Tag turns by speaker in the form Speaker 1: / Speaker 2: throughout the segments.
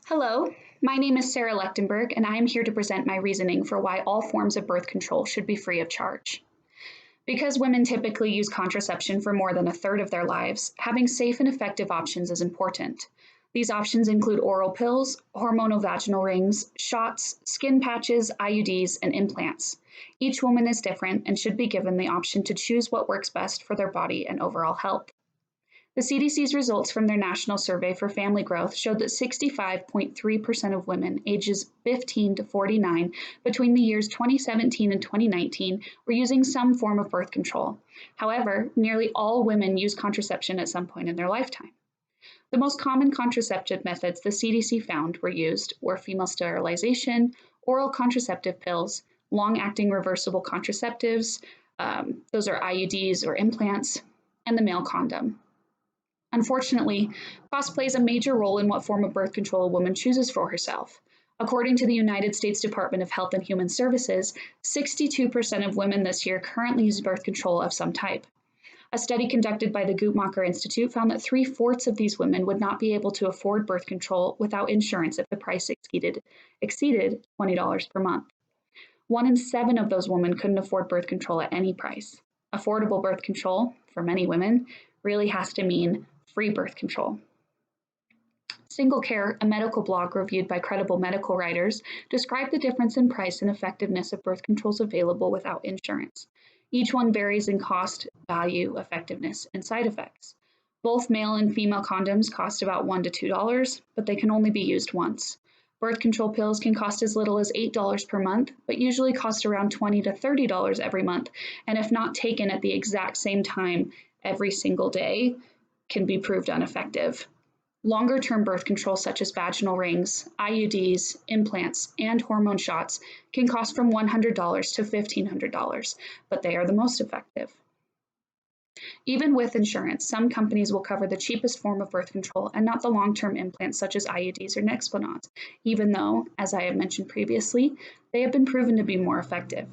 Speaker 1: Hello, my name is Sarah Lechtenberg, and I am here to present my reasoning for why all forms of birth control should be free of charge. Because women typically use contraception for more than a third of their lives, having safe and effective options is important. These options include oral pills, hormonal vaginal rings, shots, skin patches, IUDs, and implants. Each woman is different and should be given the option to choose what works best for their body and overall health. The CDC's results from their national survey for family growth showed that 65.3% of women ages 15 to 49 between the years 2017 and 2019 were using some form of birth control. However, nearly all women use contraception at some point in their lifetime. The most common contraceptive methods the CDC found were female sterilization, oral contraceptive pills, long-acting reversible contraceptives, those are IUDs or implants, and the male condom. Unfortunately, cost plays a major role in what form of birth control a woman chooses for herself. According to the United States Department of Health and Human Services, 62% of women this year currently use birth control of some type. A study conducted by the Guttmacher Institute found that 3/4 of these women would not be able to afford birth control without insurance if the price exceeded $20 per month. 1 in 7 of those women couldn't afford birth control at any price. Affordable birth control, for many women, really has to mean free birth control. Single Care, a medical blog reviewed by credible medical writers, described the difference in price and effectiveness of birth controls available without insurance. Each one varies in cost, value, effectiveness, and side effects. Both male and female condoms cost about $1 to $2, but they can only be used once. Birth control pills can cost as little as $8 per month, but usually cost around $20 to $30 every month, and if not taken at the exact same time every single day, can be proved ineffective. Longer-term birth control such as vaginal rings, IUDs, implants, and hormone shots can cost from $100 to $1,500, but they are the most effective. Even with insurance, some companies will cover the cheapest form of birth control and not the long-term implants such as IUDs or Nexplanon, even though, as I have mentioned previously, they have been proven to be more effective.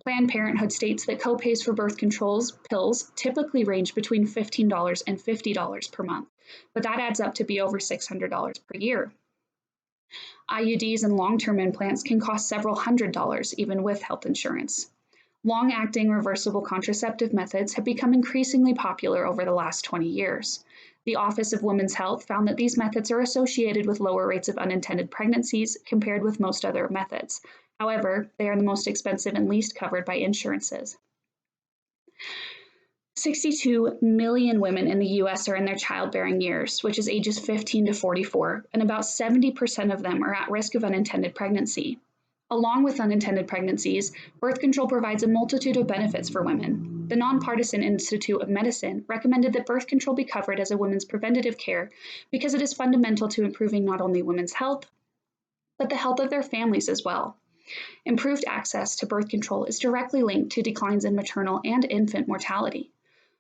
Speaker 1: Planned Parenthood states that copays for birth control pills typically range between $15 and $50 per month, but that adds up to be over $600 per year. IUDs and long-term implants can cost several $100s even with health insurance. Long-acting reversible contraceptive methods have become increasingly popular over the last 20 years. The Office of Women's Health found that these methods are associated with lower rates of unintended pregnancies compared with most other methods. However, they are the most expensive and least covered by insurances. 62 million women in the U.S. are in their childbearing years, which is ages 15 to 44, and about 70% of them are at risk of unintended pregnancy. Along with unintended pregnancies, birth control provides a multitude of benefits for women. The Nonpartisan Institute of Medicine recommended that birth control be covered as a women's preventative care because it is fundamental to improving not only women's health, but the health of their families as well. Improved access to birth control is directly linked to declines in maternal and infant mortality.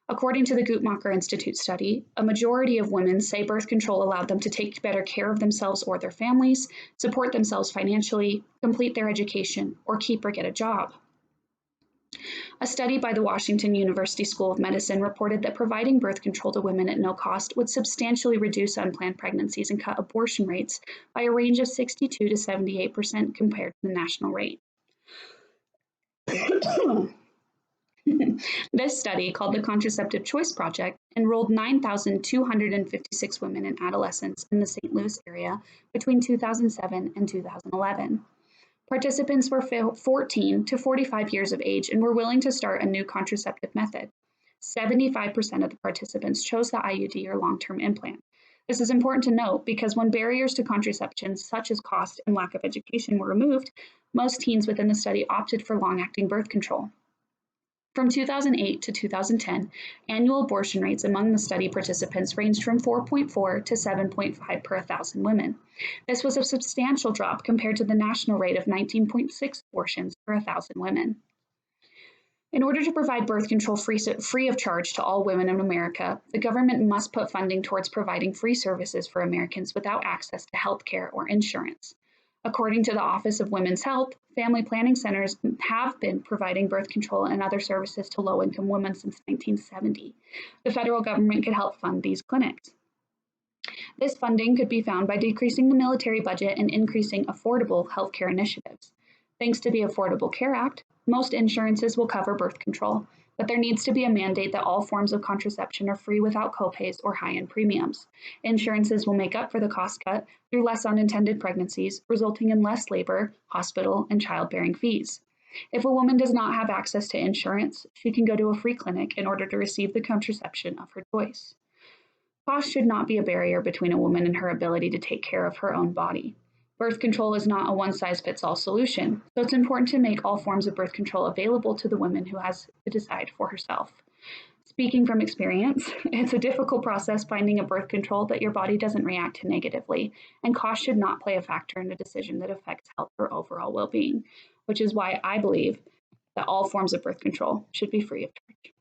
Speaker 1: According to the Guttmacher Institute study, a majority of women say birth control allowed them to take better care of themselves or their families, support themselves financially, complete their education, or keep or get a job. A study by the Washington University School of Medicine reported that providing birth control to women at no cost would substantially reduce unplanned pregnancies and cut abortion rates by a range of 62 to 78% compared to the national rate. This study, called the Contraceptive Choice Project, enrolled 9,256 women and adolescents in the St. Louis area between 2007 and 2011. Participants were 14 to 45 years of age and were willing to start a new contraceptive method. 75% of the participants chose the IUD or long-term implant. This is important to note because when barriers to contraception, such as cost and lack of education, were removed, most teens within the study opted for long-acting birth control. From 2008 to 2010, annual abortion rates among the study participants ranged from 4.4 to 7.5 per 1,000 women. This was a substantial drop compared to the national rate of 19.6 abortions per 1,000 women. In order to provide birth control free of charge to all women in America, the government must put funding towards providing free services for Americans without access to health care or insurance. According to the Office of Women's Health, family planning centers have been providing birth control and other services to low-income women since 1970. The federal government could help fund these clinics. This funding could be found by decreasing the military budget and increasing affordable healthcare initiatives. Thanks to the Affordable Care Act, most insurances will cover birth control, but there needs to be a mandate that all forms of contraception are free without copays or high-end premiums. Insurances will make up for the cost cut through less unintended pregnancies, resulting in less labor, hospital, and childbearing fees. If a woman does not have access to insurance, she can go to a free clinic in order to receive the contraception of her choice. Cost should not be a barrier between a woman and her ability to take care of her own body. Birth control is not a one-size-fits-all solution, so it's important to make all forms of birth control available to the woman who has to decide for herself. Speaking from experience, it's a difficult process finding a birth control that your body doesn't react to negatively, and cost should not play a factor in a decision that affects health or overall well-being, which is why I believe that all forms of birth control should be free of charge.